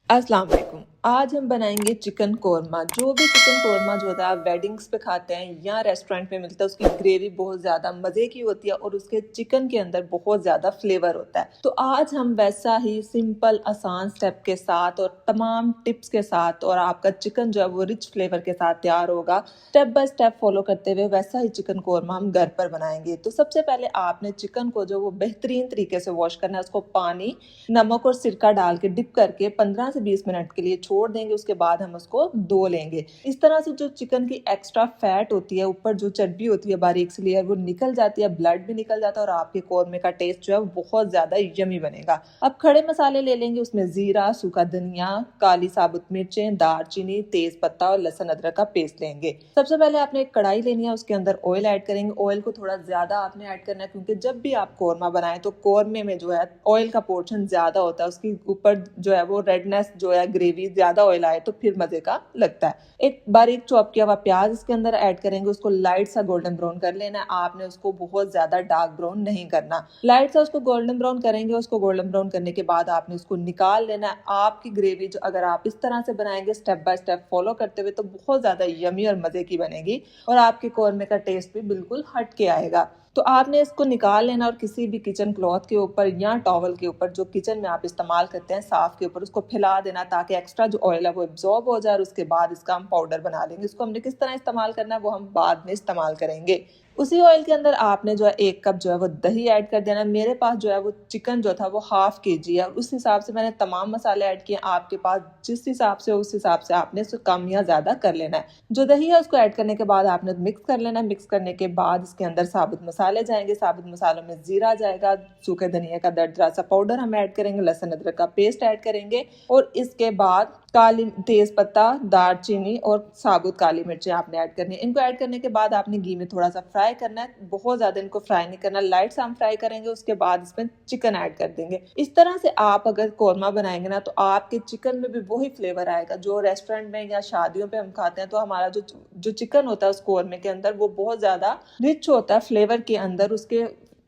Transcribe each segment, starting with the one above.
अस्सलाम वालेकुम। आज हम बनाएंगे चिकन कोरमा। जो भी चिकन कोरमा जो होता है आप वेडिंग्स पे खाते हैं या रेस्टोरेंट में मिलता है, उसकी ग्रेवी बहुत ज़्यादा मज़े की होती है और उसके चिकन के अंदर बहुत ज़्यादा फ्लेवर होता है। तो आज हम वैसा ही सिंपल आसान स्टेप के साथ और तमाम टिप्स के साथ और आपका चिकन जो है वो रिच फ्लेवर के साथ तैयार होगा। स्टेप बाय स्टेप फॉलो करते हुए वैसा ही चिकन कोरमा हम घर पर बनाएंगे। तो सबसे पहले आपने चिकन को जो वो बेहतरीन तरीके से वॉश करना है। उसको पानी, नमक और सिरका डाल के डिप करके 15 से 20 मिनट के लिए छोड़ देंगे। उसके बाद हम उसको धो लेंगे। इस तरह से जो चिकन की एक्स्ट्रा फैट होती है, ऊपर जो चर्बी होती है बारीक सी लेयर, वो निकल जाती है, ब्लड भी निकल जाता है और आपके कोरमे का टेस्ट जो है वो बहुत ज्यादा यमी बनेगा। अब खड़े मसाले ले लेंगे। उसमें जीरा, सूखा धनिया, काली साबुत मिर्चें, दालचीनी, तेज पत्ता और लहसुन अदरक का पेस्ट लेंगे। सबसे पहले आपने एक कढ़ाई लेनी है, उसके अंदर ऑयल ऐड करेंगे। ऑयल को थोड़ा ज्यादा आपने ऐड करना है क्योंकि जब भी आप कोरमा बनाएं तो कोरमे में जो है ऑयल का पोर्शन ज्यादा होता है। उसके ऊपर जो है वो रेडनेस जो है, ग्रेवी ज्यादा ऑयल आए तो फिर मजे का लगता है। एक बारीक चॉप किया हुआ प्याज इसके अंदर ऐड करेंगे। उसको लाइट सा गोल्डन ब्राउन कर लेना है। आपने उसको बहुत ज्यादा डार्क ब्राउन नहीं करना, लाइट सा उसको गोल्डन ब्राउन करेंगे। उसको गोल्डन ब्राउन करने के बाद आपने उसको निकाल लेना है। आपकी ग्रेवी जो अगर आप इस तरह से बनाएंगे स्टेप बाय स्टेप फॉलो करते हुए तो बहुत ज्यादा यमी और मजे की बनेगी और आपके कोरमे का टेस्ट भी बिल्कुल हट के आएगा। तो आपने इसको निकाल लेना और किसी भी किचन क्लॉथ के ऊपर या टॉवल के ऊपर जो किचन में आप इस्तेमाल करते हैं साफ के ऊपर उसको फैला देना ताकि एक्स्ट्रा जो ऑयल है वो एब्जॉर्ब हो जाए। और उसके बाद इसका हम पाउडर बना लेंगे। इसको हमने किस तरह इस्तेमाल करना है वो हम बाद में इस्तेमाल करेंगे। उसी ऑयल के अंदर आपने जो है 1 कप जो है वो दही ऐड कर देना। मेरे पास जो है वो चिकन जो था वो ½ kg है और उस हिसाब से मैंने तमाम मसाले ऐड किए। आपके पास जिस हिसाब से उस हिसाब से आपने इसको कम या ज्यादा कर लेना है। जो दही है उसको ऐड करने के बाद आपने मिक्स कर लेना है। मिक्स करने के बाद इसके अंदर साबुत मसाले जाएंगे। साबुत मसालों में जीरा जाएगा, सूखे धनिया का दरदरा सा पाउडर हम ऐड करेंगे, लहसुन अदरक का पेस्ट ऐड करेंगे और इसके बाद काली तेज पत्ता, दालचीनी और साबुत काली मिर्चें आपने ऐड करनी है। इनको ऐड करने के बाद आपने घी में थोड़ा सा फ्राई करना है। बहुत ज्यादा इनको फ्राई नहीं करना, लाइट सा हम फ्राई करेंगे। उसके बाद इसमें चिकन ऐड कर देंगे। इस तरह से आप अगर कोरमा बनाएंगे ना तो आपके चिकन में भी वही फ्लेवर आएगा जो रेस्टोरेंट में या शादियों पे हम खाते हैं। तो हमारा जो चिकन होता है उस कोरमे के अंदर वो बहुत ज्यादा रिच होता है फ्लेवर के अंदर। उसके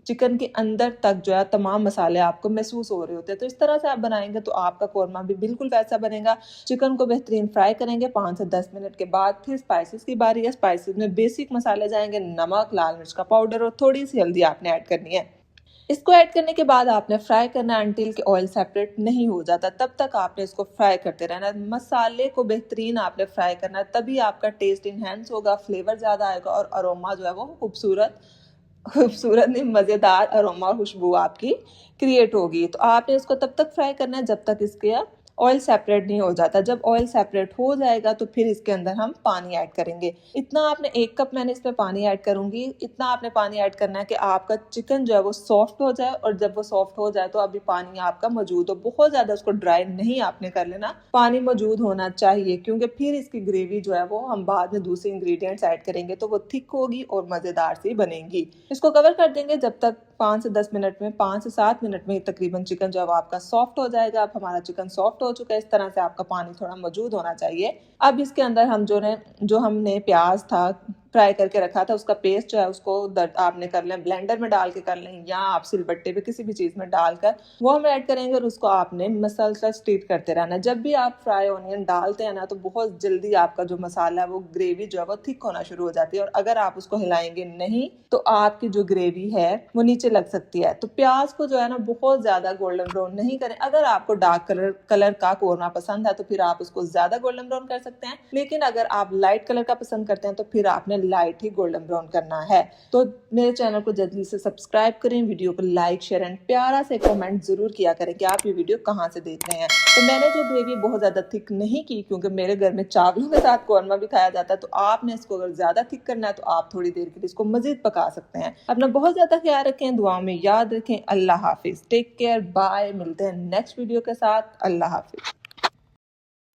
चिकन के अंदर तक जो है तमाम मसाले आपको महसूस हो रहे होते हैं। तो इस तरह से आप बनाएंगे तो आपका कोरमा भी बिल्कुल वैसा बनेगा। चिकन को बेहतरीन फ्राई करेंगे। 5 से 10 मिनट के बाद फिर स्पाइसेस की बारी है। स्पाइसेस में बेसिक मसाले जाएंगे, नमक, लाल मिर्च का पाउडर और थोड़ी सी हल्दी आपने ऐड करनी है। इसको ऐड करने के बाद आपने फ्राई करना है अंटिल के ऑयल सेपरेट नहीं हो जाता, तब तक आपने इसको फ्राई करते रहना है। मसाले को बेहतरीन आपने फ्राई करना है, तभी आपका टेस्ट इनहेंस होगा, फ्लेवर ज्यादा आएगा और अरोमा जो है वो खूबसूरत खूबसूरत नहीं, मजेदार अरोमा खुशबू आपकी क्रिएट होगी। तो आपने इसको तब तक फ्राई करना है जब तक इसके ऑयल सेपरेट नहीं हो जाता। जब ऑयल सेपरेट हो जाएगा तो फिर इसके अंदर हम पानी ऐड करेंगे। इतना आपने 1 कप मैंने इसमें पानी ऐड करूंगी। इतना आपने पानी ऐड करना है कि आपका चिकन जो है वो सॉफ्ट हो जाए और जब वो सॉफ्ट हो जाए तो अभी पानी आपका मौजूद हो। बहुत ज्यादा उसको ड्राई नहीं आपने कर लेना, पानी मौजूद होना चाहिए क्योंकि फिर इसकी ग्रेवी जो है वो हम बाद में दूसरे इंग्रेडिएंट्स ऐड करेंगे तो वो थिक होगी और मजेदार सी बनेगी। इसको कवर कर देंगे जब तक 5 से 10 मिनट में, 5 से 7 मिनट में तकरीबन चिकन जो है आपका सॉफ्ट हो जाएगा। अब हमारा चिकन सॉफ्ट हो चुका है। इस तरह से आपका पानी थोड़ा मौजूद होना चाहिए। अब इसके अंदर हम जो हमने प्याज था फ्राई करके रखा था उसका पेस्ट जो है उसको आपने कर लें, ब्लेंडर में डाल के कर लें या आप सिलबट्टे पे किसी भी चीज में डालकर वो हम ऐड करेंगे और उसको आपने मसलसल स्टीर करते रहना। जब भी आप फ्राई ऑनियन डालते हैं ना तो बहुत जल्दी आपका जो मसाला है वो ग्रेवी जो है वो थिक होना शुरू हो जाती है और अगर आप उसको हिलाएंगे नहीं तो आपकी जो ग्रेवी है वो नीचे लग सकती है। तो प्याज को जो है ना बहुत ज्यादा गोल्डन ब्राउन नहीं करें। अगर आपको डार्क कलर का कोरमा पसंद है तो फिर आप उसको ज्यादा गोल्डन ब्राउन कर सकते हैं, लेकिन अगर आप लाइट कलर का पसंद करते हैं तो फिर आपने लाइट ही गोल्डन ब्राउन करना है। तो मेरे चैनल को जल्दी से सब्सक्राइब करें, वीडियो को लाइक, शेयर एंड प्यारा से कमेंट जरूर किया करें कि आप ये वीडियो कहाँ से देख रहे हैं। तो मैंने जो ग्रेवी बहुत ज्यादा थिक नहीं की क्योंकि मेरे घर में चावलों के साथ कोरमा भी खाया जाता है। तो आपने इसको अगर ज्यादा थिक करना है तो आप थोड़ी देर के लिए इसको मजीद पका सकते हैं। अपना बहुत ज्यादा ख्याल रखें, दुआओं में याद रखें। अल्लाह हाफिज, टेक केयर, बाय। मिलते हैं नेक्स्ट वीडियो के साथ। अल्लाह हाफिज।